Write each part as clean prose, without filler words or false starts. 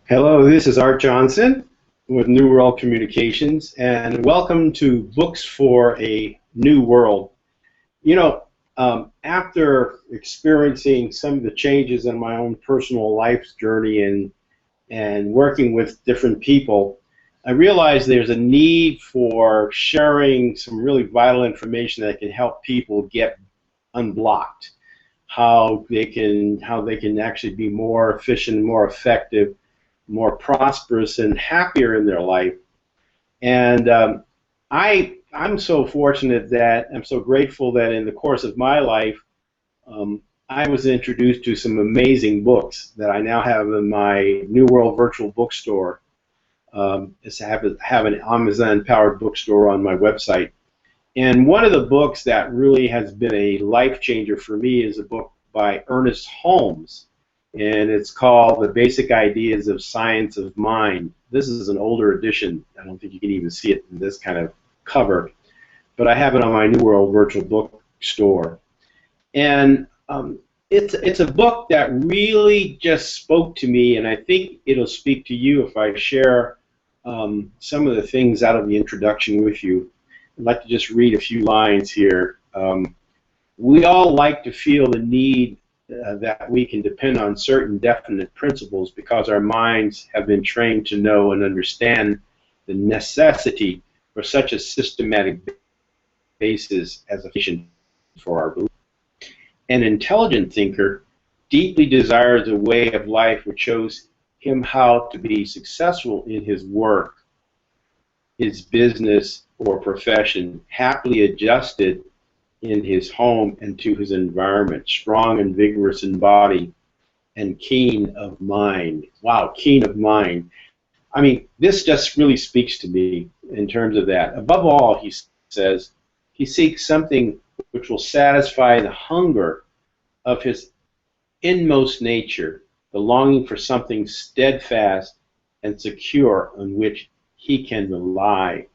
Hello, this is Art Johnson with New World Communications, and welcome to Books for a New World. After experiencing some of the changes in my own personal life's journey and working with different people, I realized there's a need for sharing some really vital information that can help people get unblocked, how they can actually be more efficient, more effective, more prosperous and happier in their life. And I'm so fortunate that I'm so grateful that in the course of my life, I was introduced to some amazing books that I now have in my New World virtual bookstore. Have an Amazon-powered bookstore on my website. And one of the books that really has been a life changer for me is a book by Ernest Holmes, and it's called The Basic Ideas of Science of Mind. This is an older edition. I don't think you can even see it in this kind of cover, but I have it on my New World virtual bookstore. And it's a book that really just spoke to me, and I think it'll speak to you if I share some of the things out of the introduction with you. I'd like to just read a few lines here. We all like to feel the need that we can depend on certain definite principles because our minds have been trained to know and understand the necessity for such a systematic basis as a foundation for our belief. An intelligent thinker deeply desires a way of life which shows him how to be successful in his work, his business, or profession, happily adjusted in his home and to his environment, strong and vigorous in body, and keen of mind. Wow, keen of mind. I mean, this just really speaks to me in terms of that. Above all, he says, he seeks something which will satisfy the hunger of his inmost nature, the longing for something steadfast and secure on which he can rely.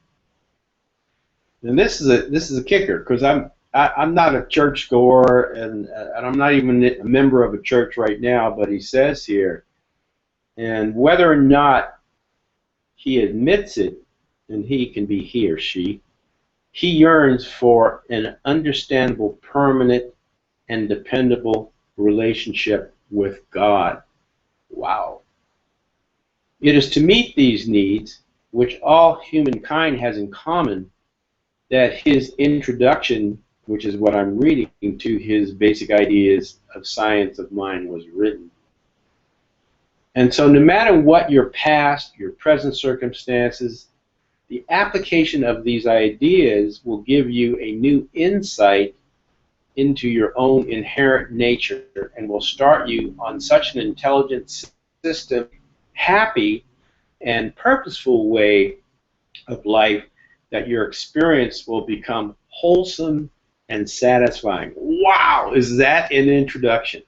And this is a kicker, because I'm not a churchgoer, and I'm not even a member of a church right now, but he says here, and whether or not he admits it, and he can be he or she, he yearns for an understandable, permanent, and dependable relationship with God. Wow. It is to meet these needs, which all humankind has in common, that his introduction, which is what I'm reading, to his Basic Ideas of Science of Mind was written. And so no matter what your past, your present circumstances, the application of these ideas will give you a new insight into your own inherent nature and will start you on such an intelligent system, happy and purposeful way of life that your experience will become wholesome and satisfying. Wow, is that an introduction?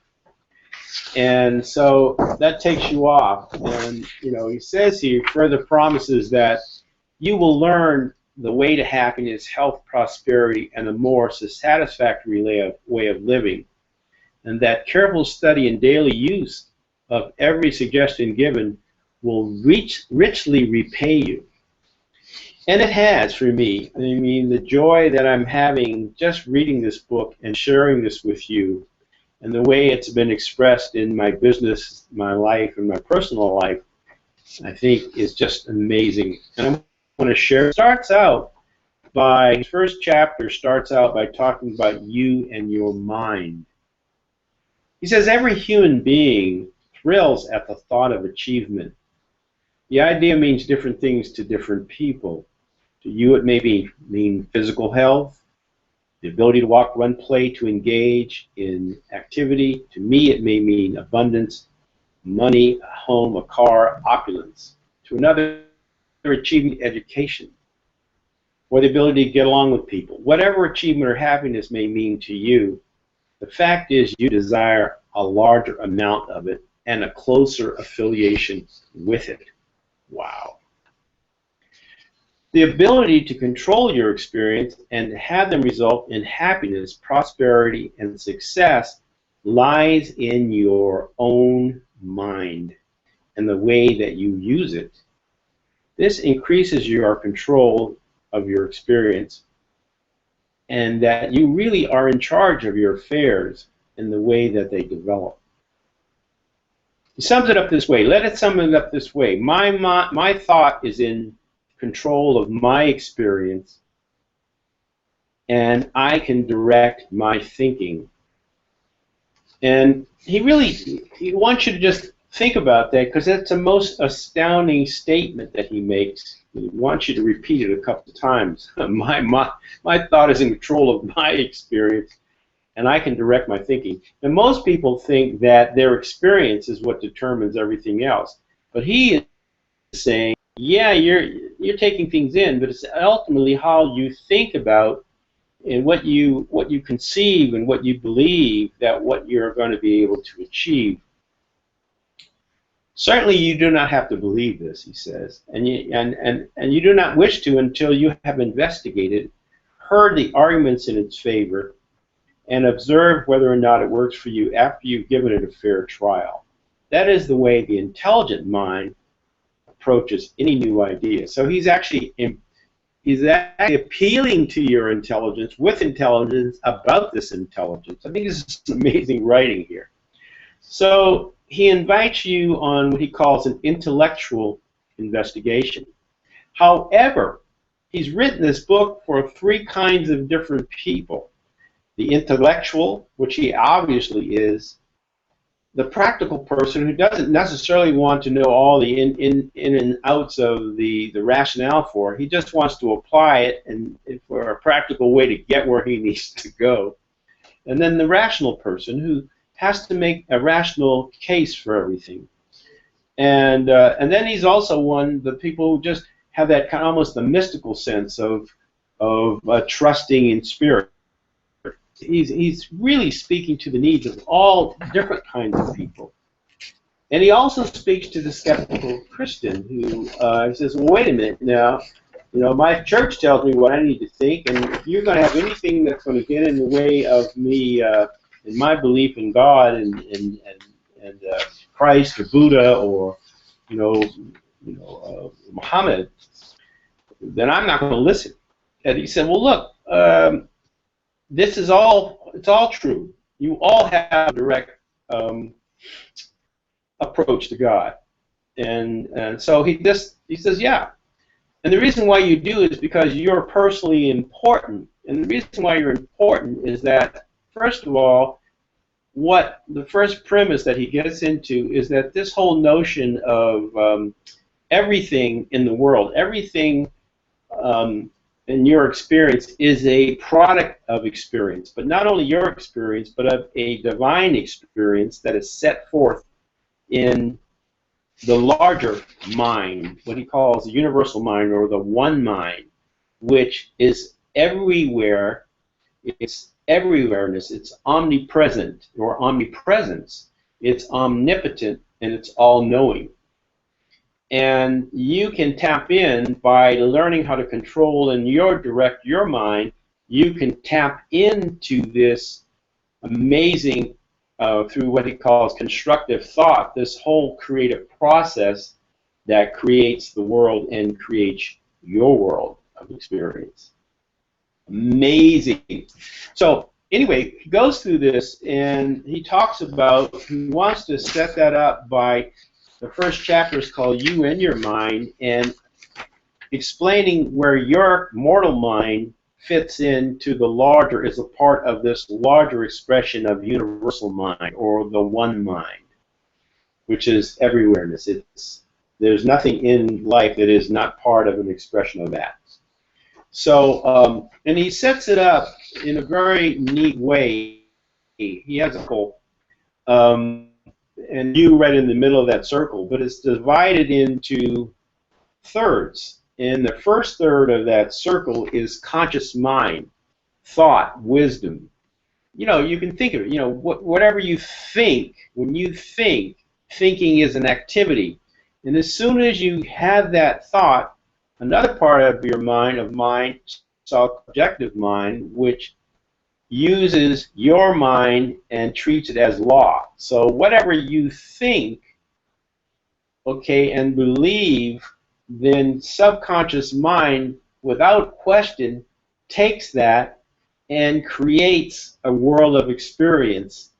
And so that takes you off. And he says he further promises that you will learn the way to happiness, health, prosperity, and a more satisfactory way of living. And that careful study and daily use of every suggestion given will richly repay you. And it has for me. I mean, the joy that I'm having just reading this book and sharing this with you, and the way it's been expressed in my business, my life, and my personal life, I think is just amazing. And I want to share. His first chapter starts out by talking about you and your mind. He says every human being thrills at the thought of achievement. The idea means different things to different people. To you it may mean physical health, the ability to walk, run, play, to engage in activity. To me it may mean abundance, money, a home, a car, opulence. To another, achieving education, or the ability to get along with people. Whatever achievement or happiness may mean to you, the fact is you desire a larger amount of it and a closer affiliation with it. Wow. The ability to control your experience and to have them result in happiness, prosperity, and success lies in your own mind. and the way that you use it, this increases your control of your experience, and that you really are in charge of your affairs and the way that they develop. He sums it up this way. Let it sum it up this way. My thought is in control of my experience, and I can direct my thinking. And he wants you to just think about that, because that's the most astounding statement that he makes. He wants you to repeat it a couple of times. My thought is in control of my experience, and I can direct my thinking. And most people think that their experience is what determines everything else. But he is saying, yeah, you're taking things in, but it's ultimately how you think about and what you conceive and what you believe that what you're going to be able to achieve. Certainly you do not have to believe this, he says, and you do not wish to until you have investigated, heard the arguments in its favor, and observed whether or not it works for you after you've given it a fair trial. That is the way the intelligent mind approaches any new idea. So he's actually appealing to your intelligence with intelligence about this intelligence. I think this is amazing writing here. So he invites you on what he calls an intellectual investigation. However, he's written this book for three kinds of different people. The intellectual, which he obviously is, the practical person who doesn't necessarily want to know all the in and outs of the rationale for it. He just wants to apply it and for a practical way to get where he needs to go. And then the rational person who has to make a rational case for everything. And then he's also the people who just have that kind of almost the mystical sense of trusting in spirit. He's really speaking to the needs of all different kinds of people. And he also speaks to the skeptical Christian who says, well, wait a minute now, my church tells me what I need to think, and if you're going to have anything that's going to get in the way of me in my belief in God and Christ or Buddha or Muhammad, then I'm not going to listen. And he said, well, look, this is it's all true. You all have a direct approach to God. And so he says, yeah. And the reason why you do is because you're personally important. And the reason why you're important is that, first of all, what the first premise that he gets into is that this whole notion of everything in the world, everything in your experience is a product of experience, but not only your experience, but of a divine experience that is set forth in the larger mind, what he calls the universal mind or the one mind, which is everywhere. It's everywhereness. It's omnipresent or omnipresence. It's omnipotent and it's all-knowing. And you can tap in by learning how to control and direct your mind. You can tap into this amazing, through what he calls constructive thought, this whole creative process that creates the world and creates your world of experience. Amazing. So anyway, he goes through this and he talks about, he wants to set that up by, the first chapter is called You and Your Mind, and explaining where your mortal mind fits into the larger, is a part of this larger expression of universal mind, or the one mind, which is everywhereness. There's nothing in life that is not part of an expression of that. So, and he sets it up in a very neat way. He has a goal. And you right in the middle of that circle, but it's divided into thirds. And the first third of that circle is conscious mind, thought, wisdom. You can think of it, whatever you think, when you think, thinking is an activity. And as soon as you have that thought, another part of your mind, subjective mind, which uses your mind and treats it as law. So whatever you think okay, and believe, then subconscious mind, without question, takes that and creates a world of experience.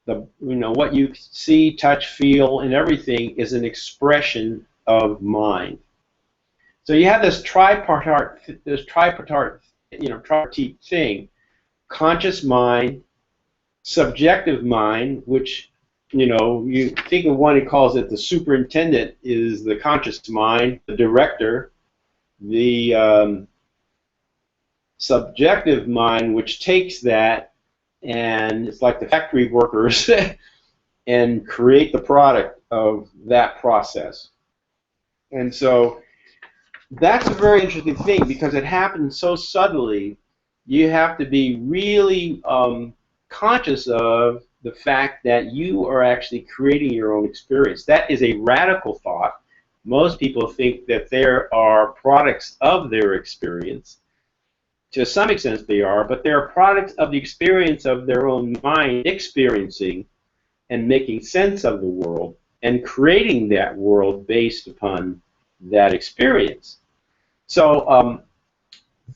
What you see, touch, feel, and everything is an expression of mind. So you have this tripartite thing: conscious mind, subjective mind, which you think of one, he calls it the superintendent, is the conscious mind, the director, the subjective mind, which takes that and it's like the factory workers and create the product of that process. And so that's a very interesting thing because it happens so subtly. You have to be really conscious of the fact that you are actually creating your own experience. That is a radical thought. Most people think that there are products of their experience. To some extent they are, but they're products of the experience of their own mind experiencing and making sense of the world and creating that world based upon that experience. So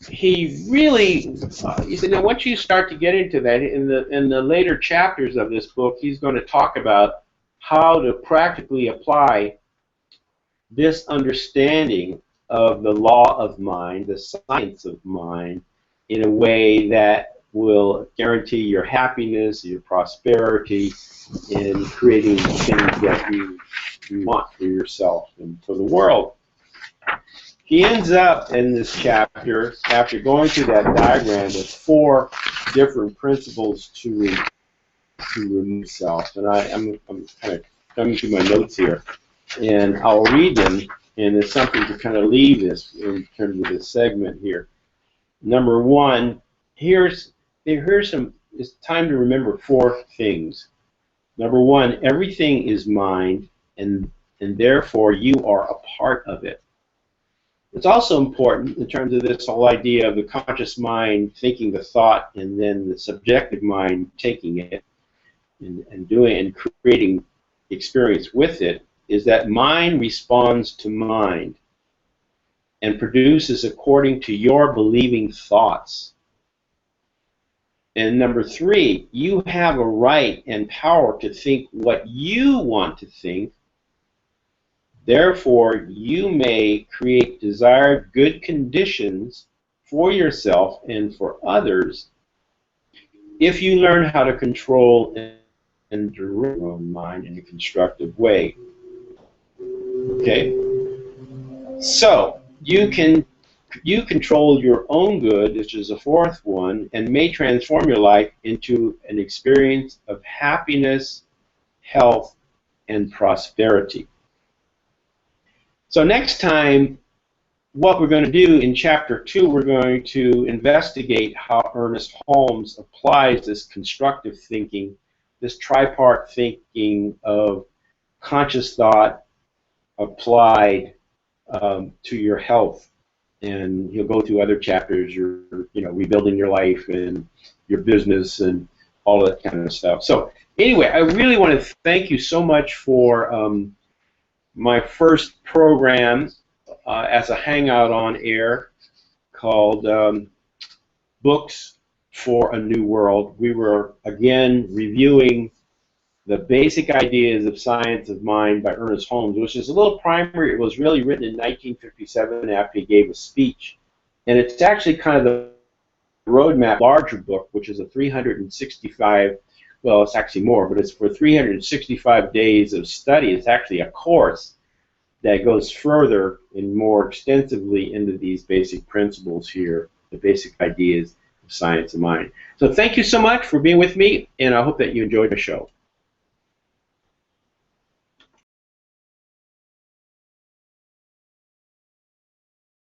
he really, he said, now once you start to get into that, in the later chapters of this book, he's going to talk about how to practically apply this understanding of the law of mind, the science of mind, in a way that will guarantee your happiness, your prosperity, in creating things that you want for yourself and for the world. He ends up in this chapter, after going through that diagram, with 4 different principles to remove self. And I'm kind of coming through my notes here, and I'll read them, and it's something to kind of leave this in terms of this segment here. Number 1, here's some. It's time to remember 4 things. Number 1, everything is mind, and therefore you are a part of it. It's also important in terms of this whole idea of the conscious mind thinking the thought and then the subjective mind taking it and doing and creating experience with it, is that mind responds to mind and produces according to your believing thoughts. And number 3, you have a right and power to think what you want to think. Therefore, you may create desired good conditions for yourself and for others if you learn how to control and direct your own mind in a constructive way. Okay? So, you control your own good, which is the 4th one, and may transform your life into an experience of happiness, health, and prosperity. So next time, what we're going to do in Chapter 2, we're going to investigate how Ernest Holmes applies this constructive thinking, this tripart thinking of conscious thought applied to your health. And he'll go through other chapters, your rebuilding your life and your business and all that kind of stuff. So anyway, I really want to thank you so much for my first program as a hangout on air called Books for a New World. We were again reviewing the basic ideas of science of mind by Ernest Holmes, which is a little primer. It was really written in 1957 after he gave a speech. And it's actually kind of the roadmap, larger book, which is a 365, well, it's actually more, but it's for 365 days of study. It's actually a course that goes further and more extensively into these basic principles here, the basic ideas of science of mind. So thank you so much for being with me, and I hope that you enjoyed the show.